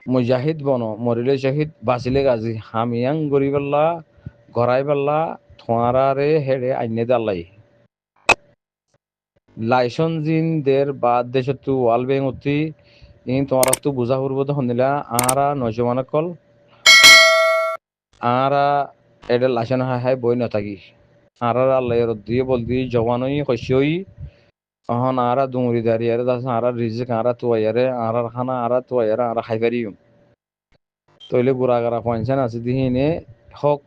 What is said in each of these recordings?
মুজাহিদ বনো মরিলে শহীদ বাঁচিলে গাজী হামিয়াং গরি পাল্লা গড়াই পাল্লা থোয়ারারে হেড়ে আইনে দাল্লাই লাইসন জিন দের বাদ দেশ তু ওয়াল বেং উঠি ইন তোমার তু বুঝা ফুরব তো হন্দিলা আরা নজমান কল আরা এটা লাইসন হাই হাই বই নথাকি আরা আল্লাহ দিয়ে বল দি জওয়ানই কইসই অহন আরা দুমুরি দাঁড়িয়ে দাস আরা রিজিক আরা তুয়ারে আরা খানা আরা তুয়ারে আরা খাইবারিম তইলে গুড়াগারা পয়সান আছে দিহিনে হক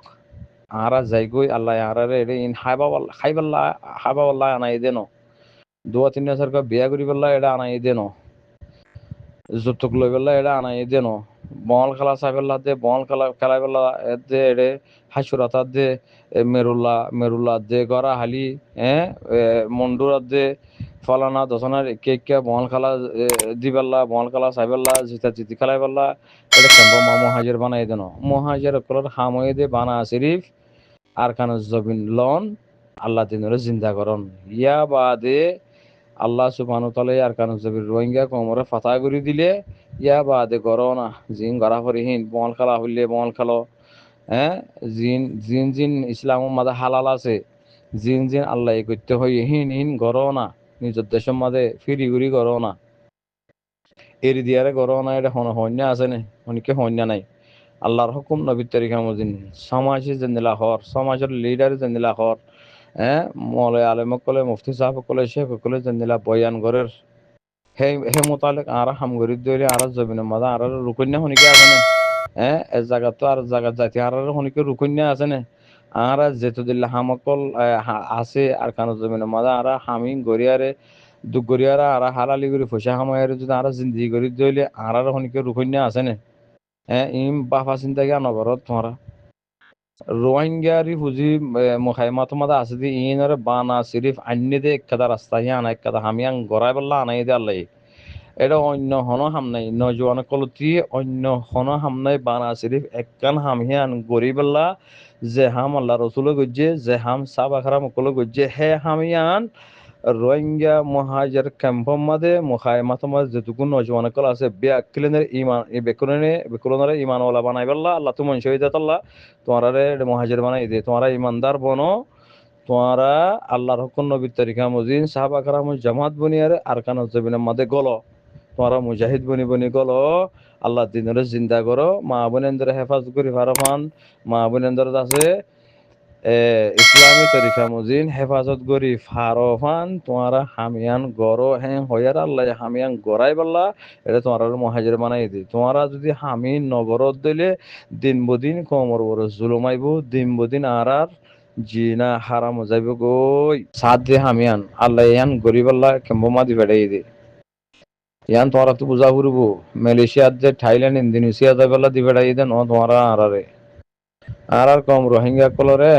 আরা যাইগই আল্লাহ আরারে এডে ইন খাইবাল্লা আনাই দেন দুয়া তিন সরকার বিয়া করি পেলা এটা আনাই দেন যৌতুক লই পেলা এটা আনাই দেন বল খেলা চাই পেলা দে বল খেলাই পেলা দে এডে হাসুরাতার দে মেরুল্লা দে গড়া হালি মন্ডুরাত দে ফলানা দশনার কে বল খেলা দি পেলা বল খেলা চাই পেলা জিতা জিতি খেলাই পেলা এটা কেম্প মহাজের বানাই দেন মহাজের কলর হাময়ে দে বানা শরীফ আর কান জবিন লন আল্লাহ দিনরে জিন্দা করন ইয়া বাদে আল্লাহ সুবহানাহু ওয়া তাআলা আর কান জবির রোহিঙ্গা কোমরে ফাতা করে দিলে ইয়া বাদে করোনা জিন গড়া ফরিহীন বল খেলা হইলে বল খেলো জিন জিন জিন ইসলামের মাঝে হালাল আছে জিন জিন আল্লাহ করতে হই হিন গড়ো না নিজের দেশের মাঝে ফিরি ঘুরি গড়ো না এরি দিয়ারে গড়ো না এটা হন্যা আছে না অনেকে হন্যা নাই আল্লাহর হুকুম নবীর তরিকা মজিন সমাজে জেন্দিলা হর সমাজের লিডার জেন্দিলা হর মলে আলেম কলে মুফতি সাহেব কলে শেখ কলে জেন্দিলা বয়ান গরের হে মোতালেক আর হাম গরি দইলে আর জমিনের মাঝে আর রুকন্যা হনিকে আছে না এ জায়গা তো আর জায়গা যাইতে আর হনিকে রুকন্যা আছে না আর যেহেতু দিল্লা হামকল আছে আর কান জমিনের মাঝে আর হামি গরিয়ারে দুঃখ গরিয়ারা আর হালালি করে পয়সা হামায়ারে যদি আর জিন্দি গরি দইলে আর হনিকে রুকন্যা আছে না ইম বাফা চিন্তা গিয়া নগরত তোমরা রোহিঙ্গারি ফুজি মুখাইমাত মাদা আছে দি ইনরে বানা সিরিফ আন্নে দে একদা রাস্তা হিয়ান একদা হামিয়াং গড়াই বললা আনাই দে আল্লাহ এটা অন্য হন হাম নাই নজওয়ান কলতি অন্য হন হাম নাই বানা সিরিফ একখান হাম হিয়ান গরি বললা যে হাম আল্লাহ রসুল গজ্জে যে হাম সাবাখারা মকল গজ্জে হে হামিয়ান রোহিঙ্গা মহাজের ক্যাম্পম মাদে মুখাইমাত মাদে যেটুকু নজওয়ান কল আছে বেআকিলেনের ইমান এই বেকুলনের ইমান ওলা বানাই বললা আল্লাহ তুমি শহীদাত আল্লাহ তোমারা মহাজের বানাই দে তোমরা ইমানদার বনো তোমরা আল্লাহর হুকুম নবীর তরিকা মুজিন সাহাবা কারাম জামাত বনিয়ারে আরকান জবিনের মাঝে গলো তোমরা মুজাহিদ বনি গলো আল্লাহ দিনের জিন্দা করো মা বোনেন্দ্র হেফাজত করি ফারফান মা বোনেন্দ্র আছে ইসলামী তরিকা মুজিন হেফাজত করি ফারফান তোমরা হামিয়ান গড়ো হইয়ার আল্লাহ হামিয়ান গড়াই বললা এটা তোমরা মহাজের বানাই দি তোমরা যদি হামি নগরত দিলে দিন বদিন কমর বড় জুলুম আইব দিন বদিন আর জিনা হারাম যাইব গই সাত দে হামিয়ান আল্লাহ ইয়ান গরিব আল্লাহ কেম্ব মাদি বেড়াই দে ইয়ান তোমরা তো বুঝা ফুরব মালয়েশিয়া দে থাইল্যান্ড ইন্দোনেশিয়া যাই বেলা দি বেড়াই দে ন তোমরা আর কম রোহিঙ্গা কলরে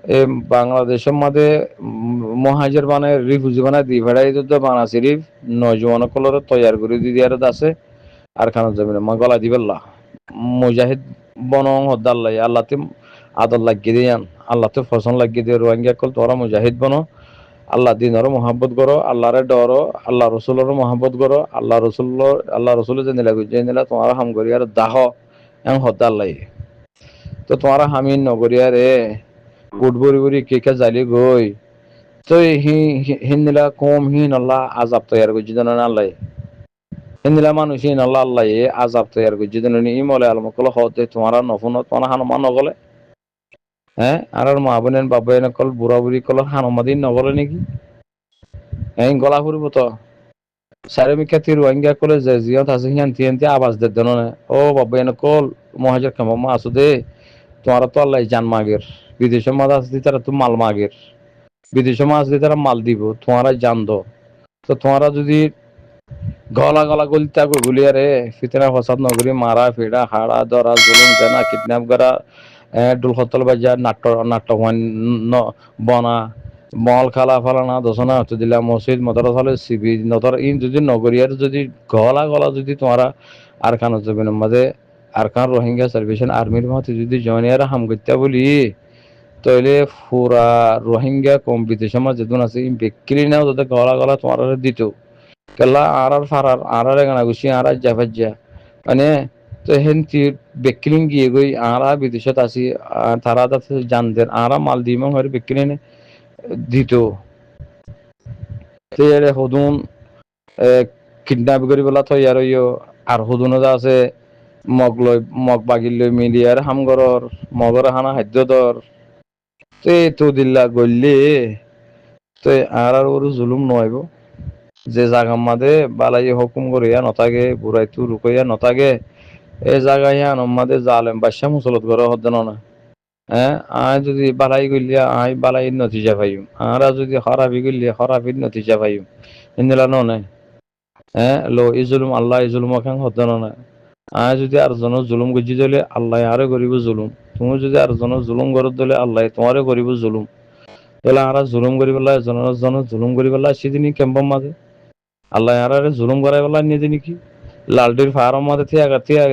এই বাংলাদেশের মধ্যে মহাজের বানায় রিফিউজি বানায় দি বেড়াই তো বানা শরীফ নজওয়ান কলরে তৈয়ার করে দি দিয়ার আছে আর খানা জমিনে মা গলা দিবেল্লা মুজাহিদ বনং হদ্দাল্লাই আল্লাহতে আদর লাগিয়ে দিয়ান আল্লাহতে ফসন লাগিয়ে দিয়ে রোহিঙ্গা কল তোরা মুজাহিদ বনো আল্লাহ দিনেরও মহাব্বত করো আল্লাহরে ডরো আল্লাহ রসুলেরও মহাব্বত করো আল্লাহ রসুল যে নিলা তোমার হাম করিয়ার দাহ এম হদ্দাল্লাই তো তোমার হামিন নগরিয়ারে উঠ বরি কে জালি গই তো হিন্দিলা কম হিন আল্লাহ আজাব তৈয়ার করছি জানা আল্লাহ হিন্দিলা মানুষ হিন আল্লাহ আল্লাহ আজাব তৈয়ার করছি জানা ইমলে আলমকল হতে তোমার নফুন তোমার হানুমান নগলে আর মা বোনেন বাবা এনে কল বুড়া বুড়ি কল হানুমাদিন নগলে নাকি গলা ফুরব তো চারিমিকা তি রোহিঙ্গা কলে যে জিয়ত আছে হিয়ান তিয়ান্তি আবাজ দে দেন ও বাবা এনে কল মহাজের খামা আছো দে তোমার তো আল্লাহ জান মাগের বিদেশের মাছ আসলে তারা তো মাল মাগের বিদেশের মাছ আসলে তারা মাল দিব তোমারা জান দো তো তোমরা যদি গলা গলিতা গুলিয়ারে ফিতনা ফসাদ নগরী মারা ফিডা হাড়া দরা জুলুম জানা কিডন্যাপ করা ডুল হতল বাজার নাট্য বনা মল খালা ফালানা দোষনা হতে দিলা মসজিদ মদরসালে সিবি নতর ইন যদি নগরিয়ার যদি গলা যদি তোমরা আর খান জমিনের মাঝে আর কান রোহিঙ্গা সার্ভিসেশন আর্মির মধ্যে যদি জয়নিয়ারা হাম করতে বলি তাহলে পুরা রোহিঙ্গা কম বিদেশের মাঝে যেদিন আছে বিক্রি নাও তাদের গলা তোমার দিত কেলা আর ফারার আর এগানা গুছি আর জাফাজ্জা মানে তো হেনতি বেকিলিং গিয়ে গই আরা বিদেশত আছি তারা তাতে জানদের আরা মাল দিমং হরে বেকিলিনে দিত তে এর হদুন কিডন্যাপ করি বলা থই আর হদুন আছে মগ লই মগ বাগিল লই মিলিয়ার হামগরর মগর হানা খাদ্য দর তে তো দিল্লা গল্লে তো আর ওর জুলুম নয়ব যে জাগার মাঝে বালাই হুকুম করিয়া নতাগে বুড়াইতু রুকইয়া নতাগে এই জায়গায় আমাদের জালেম বাদশা মুসলত করে হদ্দ না হ্যাঁ আয় যদি বালাই গলিয়া আয় বালাই নতিজা পাইম আরা যদি খারাপি গলিয়া খারাপির নতিজা পাইম ইন্দিলা নয় হ্যাঁ লো এই জুলুম আল্লাহ এই জুলুম খান হদ্দ না আয় যদি আর জন জুলুম গুজি দিলে আল্লাহ আরে করিব জুলুম তুমি যদি আর জন জুলুম করত দিলে আল্লাহ তোমারে করিব জুলুম তাহলে আর জুলুম করি পেলাই জনের জন জুলুম করি পেলাই সেদিনই কেম্পর মাঝে আল্লাহ আরে জুলুম করাই পেলাই নিয়ে দিনি কি লালটির ফার্ম মাঝে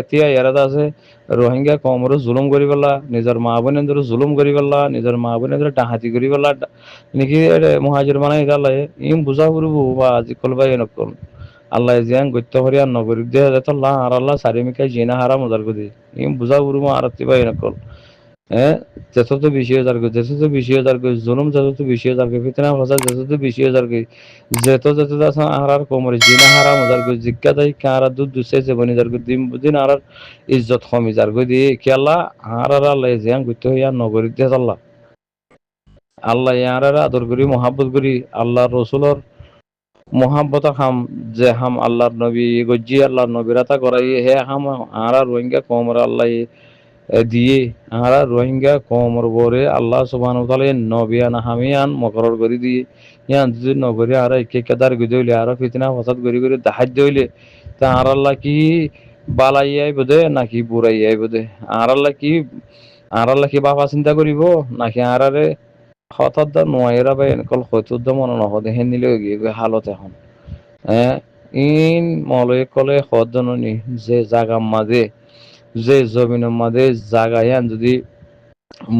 থিয়া ইয়ারাদা আছে রোহিঙ্গা কমরে জুলুম করি পেলা নিজের মা বোনের জুলুম করি পেলা নিজের মা বোনের ডাহাতি করি পেলা নাকি মহাজির বানাই আল্লাহ ইম বুঝা করবো বা আজি কলবাই নকল আল্লাহ জিয়ান গত্য হরিয়ার নগরীক দেহ যেত আর আল্লাহ সারিমিকাই জিনা হারা মজার কদি ইম বুঝা করবো আর তিবাই নকল হ্যাঁ যত বেশি হাজার করে যত বেশি হাজার করে জুলুম যত বেশি হাজার করে ফিতনা ফাসাদ যত বেশি হাজার করে যত আছে আর কোমরে জিনা হারা মজার করে জিজ্ঞা দেয় কারা দুধ দুসে যে বনি যার করে দিন দিন আর ইজ্জত কমি যার করে দিয়ে কি আল্লাহ আর আল্লাহ জিয়ান গত্য হইয়া নগরীক দেহ আল্লাহ আল্লাহ ইয়ার আদর করি মহাব্বত করি আল্লাহ রসুলর মহাব্বত হাম যে হাম আল্লাহর নবী গজ্জি আল্লাহর নবীরাতা করাই হে হাম আর রোহিঙ্গা কমর আল্লাহ দিয়ে আরা রোহিঙ্গা কমর বরে আল্লাহ সুবহানাহু ওয়া তাআলা নবিয়ান হামিয়ান মকরর করে দিয়ে ইয়ান যদি নগরী আর একে কেদার গদইলে আর ফিতনা ফাসাদ গরি দাহাজ দইলে তা আর আল্লাহ কি বালাইয়াই বদে নাকি বুড়াইয়াই বদে আর আল্লাহ কি বাবা চিন্তা করিব নাকি আরারে হঠাৎ দা নোয়াইরা বা এনেকল হয়তো মনে নহদে হেন নিলে গিয়ে হালত এখন ইন মলয়ে কলে হদননি যে জাগার মাঝে যে জমিনের মাঝে জাগায়ান যদি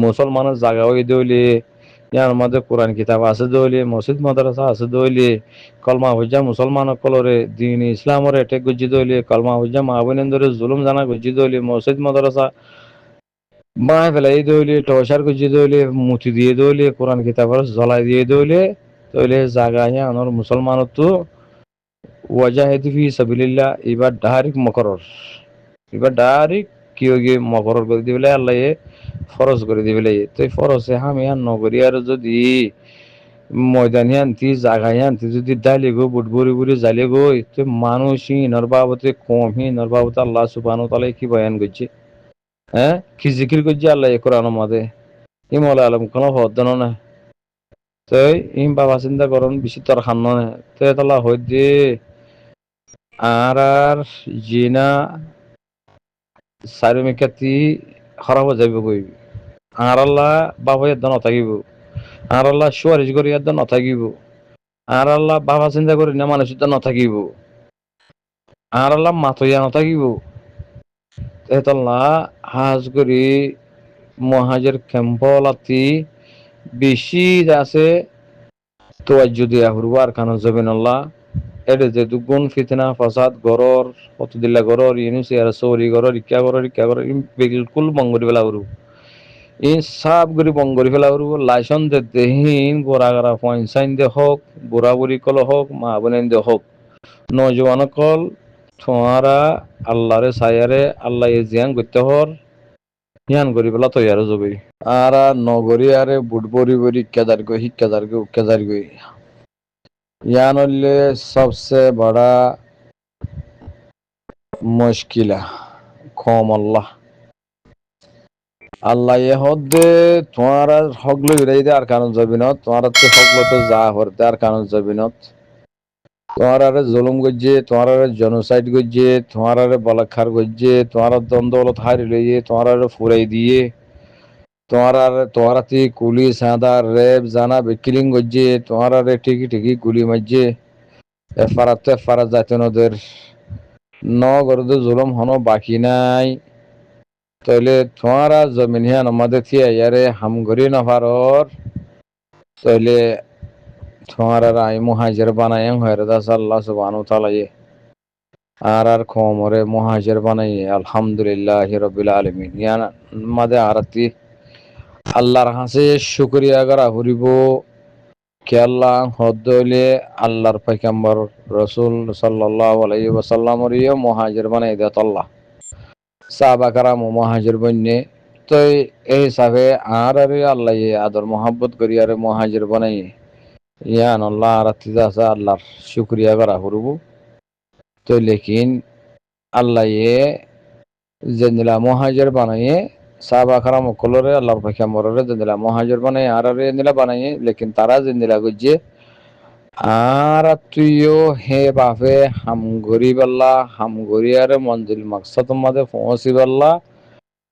মুসলমানের জাগা হয়ে দইলে ইয়ার মাঝে কোরআন কিতাব আছে দইলে মসজিদ মাদ্রাসা আছে দইলে কলমা হজ্জা মুসলমান কলরে দিন ইসলামরে এটেক গুজি দইলে কলমা হজ্জা মাহবুনেন্দরে জুলুম জানা গুজি দইলে মসজিদ মাদ্রাসা বাঁয় ফেলাই দইলে টসার গুজি দইলে মুতি দিয়ে দইলে কোরআন কিতাব জ্বলাই দিয়ে দইলে তইলে জাগায় আনর মুসলমানত তো ওয়াজাহিদ ফি সাবিলিল্লাহ এবার ডাইরেক্ট মকরর এবার ডাইরেক্ট কি গিয়ে মকরর করে দিবে আল্লাহ ফরজ করে দিবে তো ফরজে হামিয়ান নগরী আর যদি ময়দানি আনতি জাগায় আনতি যদি ডালি গো বুট বুড়ি বুড়ি জালে গো তো মানুষই নরবাবতে কম হি নরবাবতে আল্লাহ সুবহানাহু ওয়া তাআলা কি বয়ান করছে হ্যাঁ কি জিকির করছে আল্লাহ কোরআন মাদে ই মৌলা আলম কোনো হদ্দন না তই ইম বাবা চিন্তা করুন বেশি তোর খান না তো তালা হই দে আর জিনা চারিমিকাতি খারাপ হয়ে যাইব কই আর আল্লাহ বাবা ইয়াদ নথাকিব আর আল্লাহ সুয়ারিশ করে ইয়াদ নথাকিব আর আল্লাহ বাবা চিন্তা করি না মানুষ নথাকিব আর আল্লাহ মাতইয়া নথাকিব এতল্লা হাজ করি মহাজের ক্যাম্পলাতি বেশি আছে তোয়াজ্জু দিয়া হুরবার খান জবিনাল্লাহ এটা যে দুগুণ ফিতনা ফাসাদ গরর কতদিল্লা গরর ইউনুস আর সৌরি গরর ইক্কা গরর বিলকুল বঙ্গরি ফেলা হরু এই সব গরি বঙ্গরি ফেলা হরু লাইসন দে দেহীন গোড়াগারা পয়সাইন দে হোক বুড়া বুড়ি কল হোক মা বোনেন দে হোক নজওয়ান কল তোমারা আল্লাহরে সায়ারে আল্লাহ জিয়ান করতে হর হিয়ান করি পেলা তৈয়ার যাবে আর নগরী আরে বুট বরি বরি কেদার গই হিক্কেদার গই উক্কেদার গই ইয়ান হইলে সবসে বড়া মুশকিলা কম আল্লাহ আল্লাহ এ হদ্দে তোমার হকলো ইরাই দে আর কারণ জবিনত তোমার তো হকলো তো যা হরতে আর কারণ জবিনত তোমার আরে জুলুম গজ্জে তোমার আরে জেনোসাইড গজ্জে তোমার আরে বলাক্ষার গজ্জে তোমার দ্বন্দ্বলত হারি লইয়ে তোমার আরে ফুরাই দিয়ে তোমার কুলি সাদা রেপ জানা বিকিলিং গজ্জে তোমার আরে ঠিকই গুলি মারজে এফারাত যাইতে নদের ন গরদে জুলুম হনো বাকি নাই তাইলে তোমারা জমিন হিয়ান আমাদের থিয়া ইয়ারে হামগরি নভারর তাইলে তোমারা আই মুহাজির বানায়াং হয়রে দাস আল্লাহ সুবহানাহু ওয়া তাআলা আর কোমরে মহাজের বানাই আলহামদুলিল্লাহ রবিল আলমিন ইয়ান মাদে আরতি আল্লাহর হাসে শুকরিয়া করা ফুরিব কে আল্লাহ হদ হইলে আল্লাহর পয়গম্বর রসুল সাল্লাল্লাহু আলাইহি ওয়াসাল্লামর মহাজের বানাই দেত আল্লাহ সাহাবা কারাম মহাজের বন্যে তো এই হিসাবে আর আল্লাহ আদর মোহাব্বত করি আর মহাজের বানাই ইয়ান আল্লাহ আরতি আছে আল্লাহর শুকরিয়া করা ফুরিব তো লেকিন আল্লাহ জেন্দিলা মহাজের বানাইয়ে সাহাবা কারাম কলরে আল্লাহর পয়গম্বররে জেন্দিলা মহাজের বানাই আর জেন্দিলা বানাইয়ে লেকিন তারা জেন্দিলা গুজে আর তুইও হে বাপে হাম গরিবাল্লা হাম গরিয়ার মঞ্জিল মাকসাদ মাদে পৌঁছিবাল্লা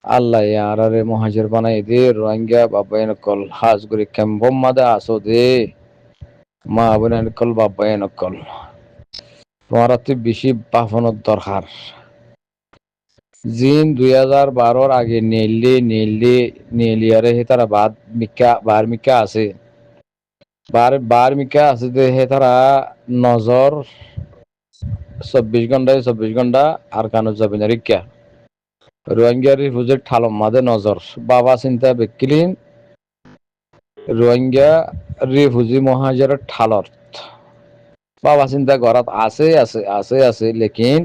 আল্লাহ আরে মহাজের বানাই দে রোহিঙ্গা বাবাইন কল হাজ গরি ক্যাম্পম মাদে আসো দে মা বোনের কল বাবাইন কল তোমার তুই বেশি বাফনের দরকার জিন 2012 আগে নেলিয়ারে হে তারা বার মিকা আছে বার মিকা আছে যে হে তারা নজর 24 ঘন্টা আর কানো যাবে না রিক্কা রোহিঙ্গা রিফিউজির ঠালম মাদে নজর বাবা চিন্তা বেকিলিন রোহিঙ্গা রিফিউজি মহাজের ঠালত বাবা চিন্তা ঘৰত আছে লেকিন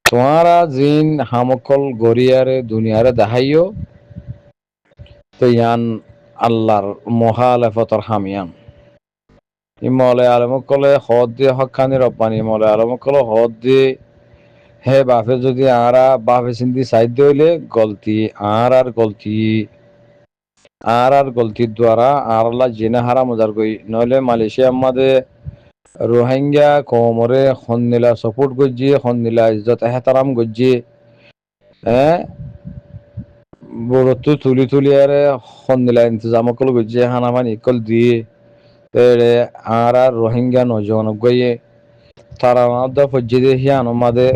তোমারা জিন হামকল গরিয়ারে দুনিয়ারে দেখাইও তো ইয়ান আল্লাহর মহালেফতর হামিয়ান ইমলে আলমকলে হদ দিয়ে হকানি রব্বানি ইমলে আলমকলে হদ দিয়ে হে বাপে যদি আরা বাপে চিন্তি সাইড হইলে গলতি আর গলতির দ্বারা আর আল্লাহ জেনে হারা মজার গই নইলে মালয়েশিয়া মাদে রোহিঙ্গা কোমরে খন্দিলা সপোর্ট গজ্জি খন্দিলা ইজ্জত এহতারাম গজ্জি বড়তো তুলি আরে খন্দিলা ইন্তজাম কল গজ্জি হানামান ইকল দিয়ে আর রোহিঙ্গা নজন গইয়ে তারা মাদা ফজ্জি দিয়ে হিয়ান মাদে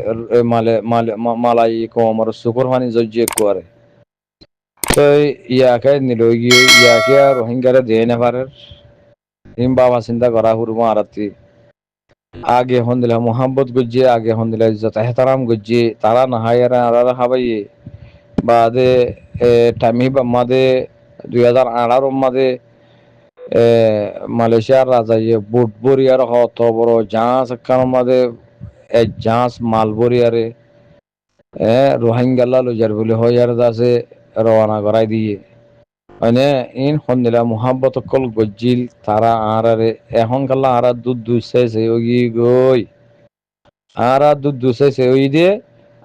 মালাই কোমর সুকুর ফানি জজ্জি করে তো ইয়াকে নিল গিয়ে ইয়াকে রোহিঙ্গারে দিয়ে নেপারে হিম বাবা চিন্তা করা হুরমা আরতি আগে হন্দিলা মোহাম্মত গুজ্জে আগে হন্দিলা ইজ্জত এহতারাম গুজ্জে তারা নাহাইয়ারা আরারা হাবাইয়ে বাদে টামি মাদে 2018 মাদে মালয়েশিয়ার রাজাইয়ে বুট বরিয়ার হত বড় জাহাজ কান মাদে জাহাজ মাল বরিয়ারে রোহিঙ্গাল্লা লইজার বলে হইয়ার দাসে রওনা করাই দিয়ে মানে ইন হন্দিলা মোহাম্মত কল গজ্জিল তারা আরারে এখন কাল্লা আরা দুধ দুসাইছে ওগি গই আরা দুধ দুসাইছে ওই দিয়ে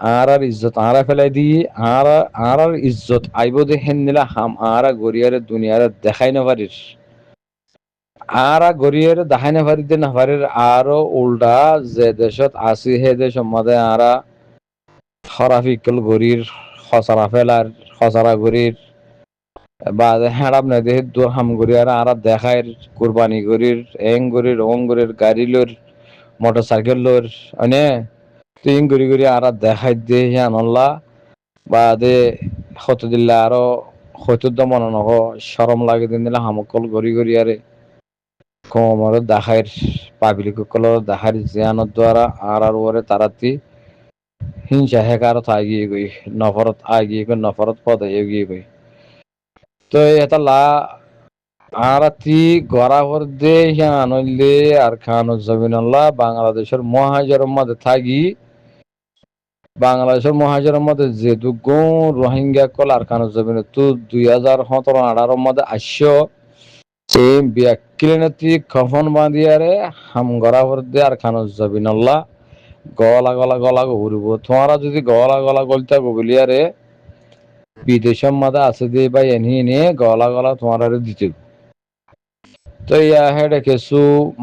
আর ইজ্জত আরা ফেলাই দিয়ে আর ইজ্জত আইব দে হেন্দিলা হাম আরা গরিয়ারে দুনিয়ারে দেখাই না পারিস আরা গরিয়ারে দেখাই না পারি দে না পারির আরো উল্টা যে দেশত আসি হে দেশ মাদে আরা খরাফিকল গরির খসরা ফেলার খসরা গরির বা হেড়াপ নাই দেহ দূর হাম গরি আর দেখায় কুরবানি গরির এং গরির ওং গরির গাড়ি লোর মোটর সাইকেল লোর অনে তিন গরি আর দেখাই দে হিয়ানল্লা বা দে হত দিল্লা আরো হয়তো মনে নহ সরম লাগে দিন দিলে হামকল গরি আরে কমর দেখায় পাবলিক কলর দেখার জিয়ানোর দ্বারা আর ওরে তারাতি হিংসা হেকারত আগিয়ে গই নফরত পদ এগিয়ে গই তো এটা লা আরাতি গড়া হরদে হিয়ানলে আর খান জমিনাল্লাহ বাংলাদেশের মহাজরের মধ্যে থাকি বাংলাদেশের মহাজরের মধ্যে যেহেতু গো রোহিঙ্গা কল আর খান জমিন তো 2017-18 মধ্যে আসছো এই ব্যাকিলেনতি খফন বাঁধিয়ারে হাম গড়া হরদে আর খান জমিনাল্লাহ গলা ঘুরব তোমারা যদি গলা গলতা গলিয়ারে বিদেশের মাদে আছে দিয়ে বা এনে গলা তোমার দিতে তো ইয়া হেডে কিছু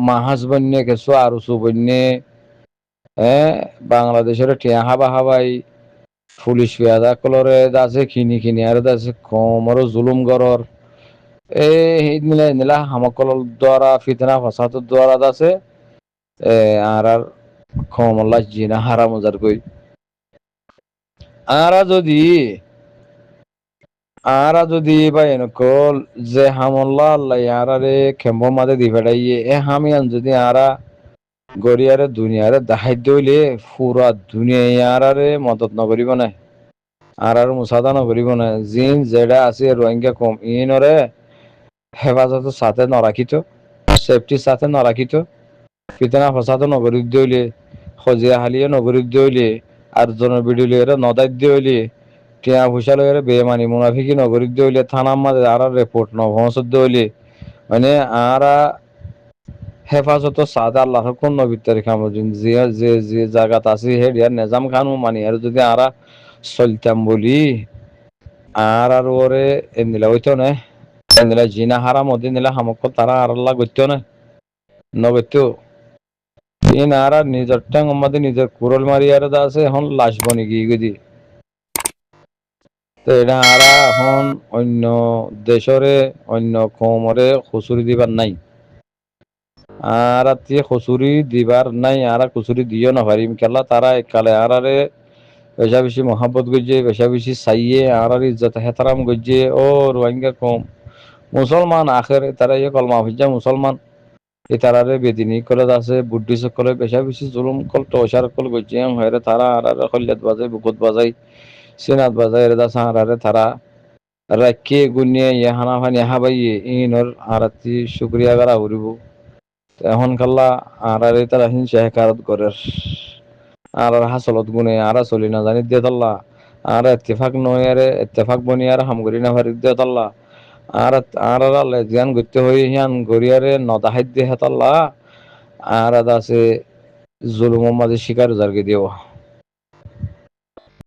মাহাজ বন্যে কিছু আরুসু বন্যে বাংলাদেশের টিয়া হাবাই পুলিশ পেয়াদা কলরে আছে খিনি আর আছে কমর জুলুম গরর নিলা হামকল দ্বারা ফিতনা ফসাদ দ্বারা আছে আর কমল্লা জিনা হারা মজার কই আরা যদি বা এনকল যে হামল্লা আল্লাহ আরারে খেম্ব মাদে দি ফেড়াইয়ে হামিয়ান যদি আরা গরিয়ারে দুনিয়ারে দাহাই দইলে পুরা দুনিয়ারে মদত নকরিব না আর মুসাদা নকরিব না জিন যেটা আছে রোহিঙ্গা কম ইনরে হেফাজতের সাথে নরাখিত সেফটির সাথে নরাখিত ফিতনা ফসাদ নগরীর দইলে খজিয়া হালিয়ে নগরীর দইলে আর জনবিডিলে নদার দইলে টিয়া পয়সা লইরে বেমানি মুনাফিকি নগরীর দইলে থানার মাঝে আর রিপোর্ট নভমসদ দইলে মানে আরা হেফাজত সাদা আল্লাহ কোন নবীর তারিখা মজিন যে যে যে জায়গাত আছে হেডিয়ার নিজাম খানু মানি আর যদি আরা চলতাম বলি আর ওরে এনিলা হইতো না এনিলা জিনা হারা মধ্যে নিলা হামক তারা আর আল্লাহ গত্য না নগত্য ইন আর নিজের ট্যাং মধ্যে নিজের কুরল মারি আর আছে এখন লাশ বনি গিয়ে গদি তো এটা আর এখন অন্য দেশরে অন্য কমরে খুচুরি দিবার নাই আর খুচুরি দিবার নাই আর খুচুরি দিও না পারিম কেলা তারা একালে আরে বেশা বেশি মহাব্বত গজ্জে বেশা বেশি চাইয়ে আর ইজ্জত হেতারাম গজ্জে ও রোহিঙ্গা কম মুসলমান আখের তারা ইয়ে কলমা হইজা মুসলমান এই তারারে বেদিনী করে আছে বুদ্ধি সকলে বেশা বেশি জুলুম কল টসার কল গজ্জে হয়ে তারা আর খল্যাত বাজাই বুকুত বাজাই সিনাত বাজাই রে দাসা আর তারা রাখে গুনিয়ে ইয়ে হানা ফানি হাবাইয়ে ইনর আরাতি শুক্রিয়া করা উড়িব এখন কাল্লা আর তারা হিংসা হেকারত করে আর হাসলত গুনে আর চলি না জানি দিয়ে তাল্লা আর ইত্তেফাক নয় আরে ইত্তেফাক বনি আর হামগরি না ভারি দিয়ে তাল্লা আর আর আল্লাহ জ্ঞান করতে হই হিয়ান গরিয়ারে নদাহাই দিয়ে হেতাল্লা আর আছে জুলুম মাঝে শিকার জারগে দিও